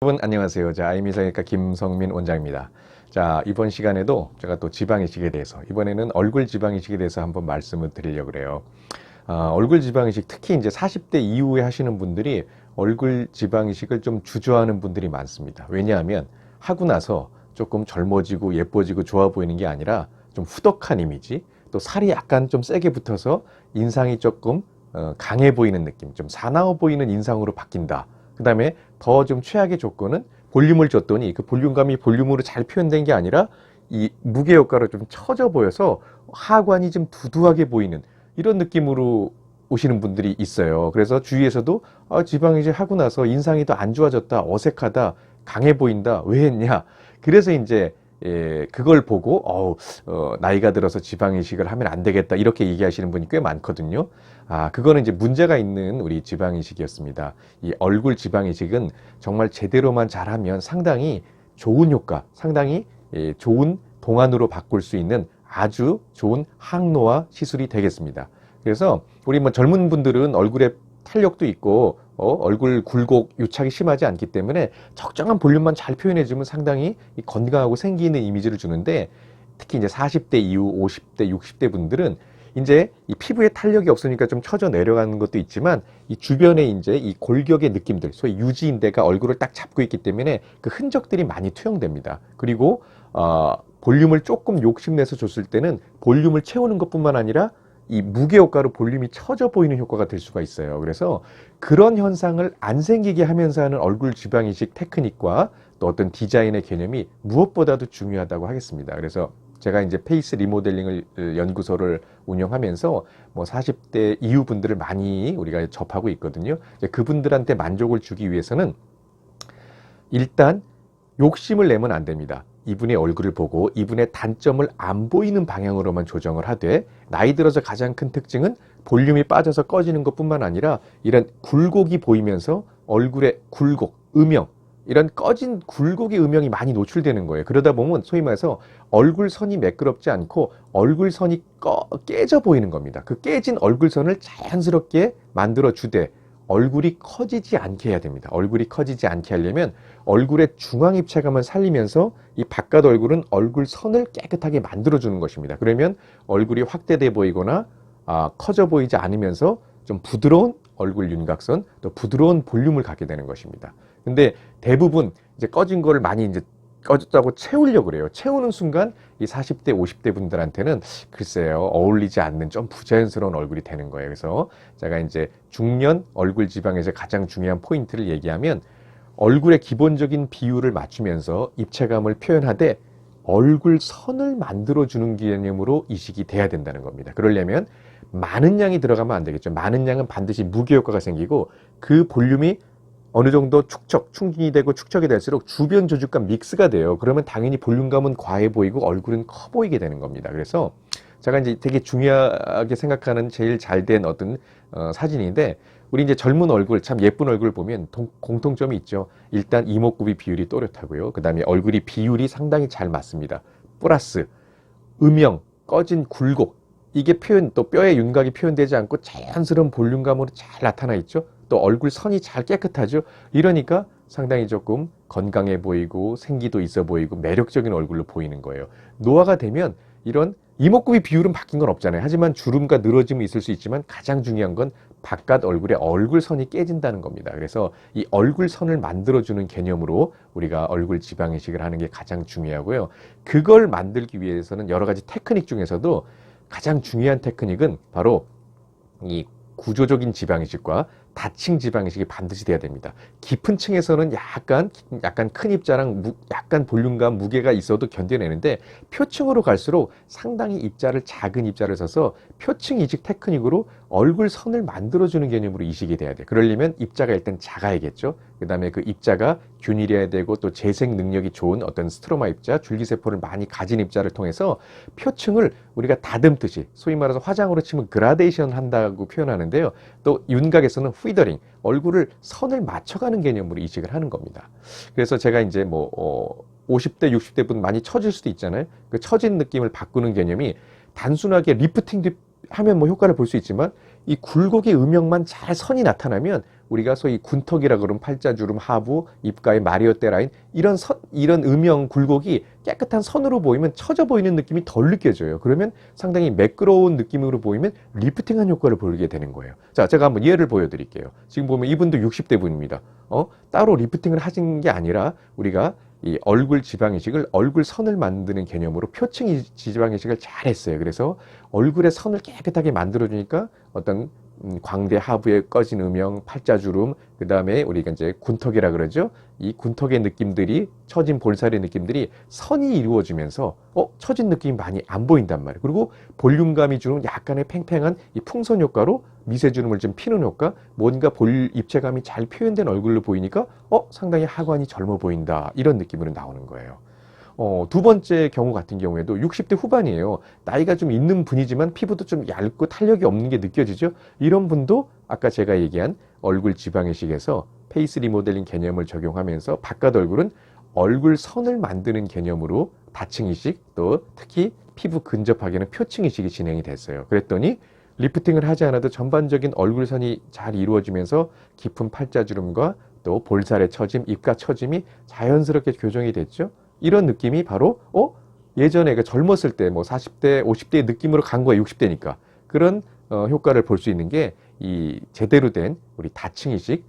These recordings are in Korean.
여러분 안녕하세요. 자, 아이미성형외과 김성민 원장입니다. 자, 이번 시간에도 제가 또 지방이식에 대해서 이번에는 얼굴 지방이식에 대해서 한번 말씀을 드리려고 그래요. 얼굴 지방이식 특히 이제 40대 이후에 하시는 분들이 얼굴 지방이식을 좀 주저하는 분들이 많습니다. 왜냐하면 하고 나서 조금 젊어지고 예뻐지고 좋아 보이는 게 아니라 좀 후덕한 이미지, 또 살이 약간 좀 세게 붙어서 인상이 조금 강해 보이는 느낌, 좀 사나워 보이는 인상으로 바뀐다. 그 다음에 더 좀 최악의 조건은 볼륨을 줬더니 그 볼륨감이 볼륨으로 잘 표현된 게 아니라 이 무게 효과로 좀 처져 보여서 하관이 좀 두두하게 보이는 이런 느낌으로 오시는 분들이 있어요. 그래서 주위에서도 지방이식 하고 나서 인상이 더 안 좋아졌다, 어색하다, 강해 보인다, 왜 했냐. 그래서 이제 그걸 보고 나이가 들어서 지방이식을 하면 안 되겠다 이렇게 얘기하시는 분이 꽤 많거든요. 그거는 이제 문제가 있는 우리 지방이식이었습니다. 이 얼굴 지방이식은 정말 제대로만 잘하면 상당히 좋은 효과, 상당히 좋은 동안으로 바꿀 수 있는 아주 좋은 항노화 시술이 되겠습니다. 그래서 우리 뭐 젊은 분들은 얼굴에 탄력도 있고 얼굴 굴곡 유착이 심하지 않기 때문에 적정한 볼륨만 잘 표현해주면 상당히 건강하고 생기 있는 이미지를 주는데, 특히 이제 40대 이후 50대, 60대 분들은 이제 이 피부에 탄력이 없으니까 좀 처져 내려가는 것도 있지만 이 주변에 이제 이 골격의 느낌들, 소위 유지인대가 얼굴을 딱 잡고 있기 때문에 그 흔적들이 많이 투영됩니다. 그리고 볼륨을 조금 욕심내서 줬을 때는 볼륨을 채우는 것뿐만 아니라 이 무게 효과로 볼륨이 처져 보이는 효과가 될 수가 있어요. 그래서 그런 현상을 안 생기게 하면서 하는 얼굴 지방이식 테크닉과 또 어떤 디자인의 개념이 무엇보다도 중요하다고 하겠습니다. 그래서 제가 이제 페이스 리모델링을 연구소를 운영하면서 뭐 40대 이후 분들을 많이 우리가 접하고 있거든요. 그분들한테 만족을 주기 위해서는 일단 욕심을 내면 안 됩니다. 이분의 얼굴을 보고 이분의 단점을 안 보이는 방향으로만 조정을 하되, 나이 들어서 가장 큰 특징은 볼륨이 빠져서 꺼지는 것뿐만 아니라 이런 굴곡이 보이면서 얼굴의 굴곡, 음영, 이런 꺼진 굴곡의 음영이 많이 노출되는 거예요. 그러다 보면 소위 말해서 얼굴선이 매끄럽지 않고 얼굴선이 깨져 보이는 겁니다. 그 깨진 얼굴선을 자연스럽게 만들어 주되 얼굴이 커지지 않게 해야 됩니다. 얼굴이 커지지 않게 하려면 얼굴의 중앙 입체감을 살리면서 이 바깥 얼굴은 얼굴선을 깨끗하게 만들어주는 것입니다. 그러면 얼굴이 확대돼 보이거나 커져 보이지 않으면서 좀 부드러운 얼굴 윤곽선, 또 부드러운 볼륨을 갖게 되는 것입니다. 근데 대부분 이제 꺼진 거를 많이 이제 꺼졌다고 채우려고 그래요. 채우는 순간 이 40대, 50대 분들한테는 글쎄요, 어울리지 않는 좀 부자연스러운 얼굴이 되는 거예요. 그래서 제가 이제 중년 얼굴 지방에서 가장 중요한 포인트를 얘기하면 얼굴의 기본적인 비율을 맞추면서 입체감을 표현하되 얼굴 선을 만들어주는 개념으로 이식이 돼야 된다는 겁니다. 그러려면 많은 양이 들어가면 안 되겠죠. 많은 양은 반드시 무게 효과가 생기고 그 볼륨이 어느 정도 충진이 되고 축적이 될수록 주변 조직과 믹스가 돼요. 그러면 당연히 볼륨감은 과해 보이고 얼굴은 커 보이게 되는 겁니다. 그래서 제가 이제 되게 중요하게 생각하는 제일 잘 된 어떤 사진인데, 우리 이제 젊은 얼굴, 참 예쁜 얼굴 보면 공통점이 있죠. 일단 이목구비 비율이 또렷하고요. 그 다음에 얼굴이 비율이 상당히 잘 맞습니다. 플러스 음영, 꺼진 굴곡, 이게 또 뼈의 윤곽이 표현되지 않고 자연스러운 볼륨감으로 잘 나타나 있죠. 또 얼굴 선이 잘 깨끗하죠. 이러니까 상당히 조금 건강해 보이고 생기도 있어 보이고 매력적인 얼굴로 보이는 거예요. 노화가 되면 이런 이목구비 비율은 바뀐 건 없잖아요. 하지만 주름과 늘어짐은 있을 수 있지만 가장 중요한 건 바깥 얼굴의 얼굴선이 깨진다는 겁니다. 그래서 이 얼굴선을 만들어주는 개념으로 우리가 얼굴 지방이식을 하는 게 가장 중요하고요. 그걸 만들기 위해서는 여러 가지 테크닉 중에서도 가장 중요한 테크닉은 바로 이 구조적인 지방이식과 다층 지방이식이 반드시 돼야 됩니다. 깊은 층에서는 약간 큰 입자랑 약간 볼륨감, 무게가 있어도 견뎌내는데 표층으로 갈수록 상당히 작은 입자를 써서 표층 이식 테크닉으로 얼굴 선을 만들어주는 개념으로 이식이 돼야 돼요. 그러려면 입자가 일단 작아야겠죠. 그 다음에 그 입자가 균일해야 되고 또 재생 능력이 좋은 어떤 스트로마 입자, 줄기세포를 많이 가진 입자를 통해서 표층을 우리가 다듬듯이, 소위 말해서 화장으로 치면 그라데이션 한다고 표현하는데요. 또 윤곽에서는 휘더링, 얼굴을 선을 맞춰가는 개념으로 이식을 하는 겁니다. 그래서 제가 이제 50대, 60대 분 많이 처질 수도 있잖아요. 그 처진 느낌을 바꾸는 개념이 단순하게 리프팅 하면 효과를 볼 수 있지만 이 굴곡의 음영만 잘 선이 나타나면 우리가 소위 군턱이라 그러면 팔자주름, 하부, 입가의 마리오떼 라인 이런 음영 굴곡이 깨끗한 선으로 보이면 처져 보이는 느낌이 덜 느껴져요. 그러면 상당히 매끄러운 느낌으로 보이면 리프팅한 효과를 보이게 되는 거예요. 자, 제가 한번 예를 보여드릴게요. 지금 보면 이분도 60대 분입니다. 따로 리프팅을 하신 게 아니라 우리가 이 얼굴 지방이식을 얼굴 선을 만드는 개념으로 표층 지방이식을 잘 했어요. 그래서 얼굴의 선을 깨끗하게 만들어주니까 어떤 광대 하부에 꺼진 음영, 팔자주름, 그 다음에 우리가 이제 군턱이라 그러죠. 이 군턱의 느낌들이, 처진 볼살의 느낌들이 선이 이루어지면서 처진 느낌이 많이 안 보인단 말이에요. 그리고 볼륨감이 주는 약간의 팽팽한 이 풍선 효과로 미세주름을 좀 피는 효과, 뭔가 입체감이 잘 표현된 얼굴로 보이니까 상당히 하관이 젊어 보인다, 이런 느낌으로 나오는 거예요. 두 번째 경우 같은 경우에도 60대 후반이에요. 나이가 좀 있는 분이지만 피부도 좀 얇고 탄력이 없는 게 느껴지죠. 이런 분도 아까 제가 얘기한 얼굴 지방이식에서 페이스 리모델링 개념을 적용하면서 바깥 얼굴은 얼굴 선을 만드는 개념으로 다층 이식, 또 특히 피부 근접하게는 표층 이식이 진행이 됐어요. 그랬더니 리프팅을 하지 않아도 전반적인 얼굴선이 잘 이루어지면서 깊은 팔자주름과 또 볼살의 처짐, 입가 처짐이 자연스럽게 교정이 됐죠. 이런 느낌이 바로 예전에 젊었을 때 뭐 40대, 50대의 느낌으로 간 거예요. 60대니까. 그런 효과를 볼 수 있는 게 이 제대로 된 우리 다층 이식,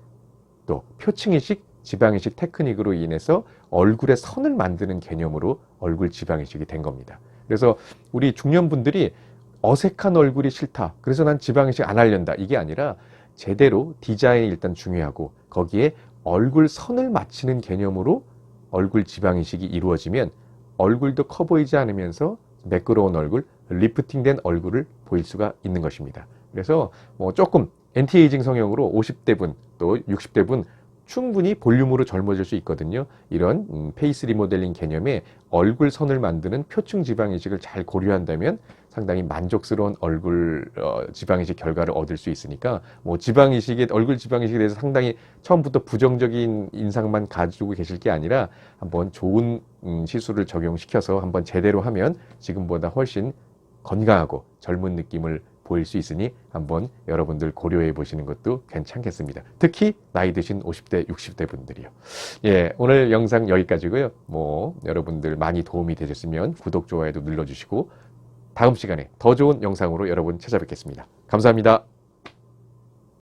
또 표층 이식, 지방 이식 테크닉으로 인해서 얼굴의 선을 만드는 개념으로 얼굴 지방 이식이 된 겁니다. 그래서 우리 중년분들이 어색한 얼굴이 싫다, 그래서 난 지방 이식 안 하련다, 이게 아니라 제대로 디자인이 일단 중요하고 거기에 얼굴 선을 맞추는 개념으로 얼굴 지방 이식이 이루어지면 얼굴도 커 보이지 않으면서 매끄러운 얼굴, 리프팅된 얼굴을 보일 수가 있는 것입니다. 그래서 뭐 조금 엔티에이징 성형으로 50대 분, 또 60대 분 충분히 볼륨으로 젊어질 수 있거든요. 이런 페이스 리모델링 개념의 얼굴 선을 만드는 표층 지방 이식을 잘 고려한다면 상당히 만족스러운 얼굴 지방 이식 결과를 얻을 수 있으니까, 뭐 지방 이식에, 얼굴 지방 이식에 대해서 상당히 처음부터 부정적인 인상만 가지고 계실 게 아니라 한번 좋은 시술을 적용시켜서 한번 제대로 하면 지금보다 훨씬 건강하고 젊은 느낌을 보일 수 있으니 한번 여러분들 고려해 보시는 것도 괜찮겠습니다. 특히 나이 드신 50대, 60대 분들이요. 예, 오늘 영상 여기까지고요. 뭐 여러분들 많이 도움이 되셨으면 구독, 좋아요도 눌러주시고 다음 시간에 더 좋은 영상으로 여러분 찾아뵙겠습니다. 감사합니다.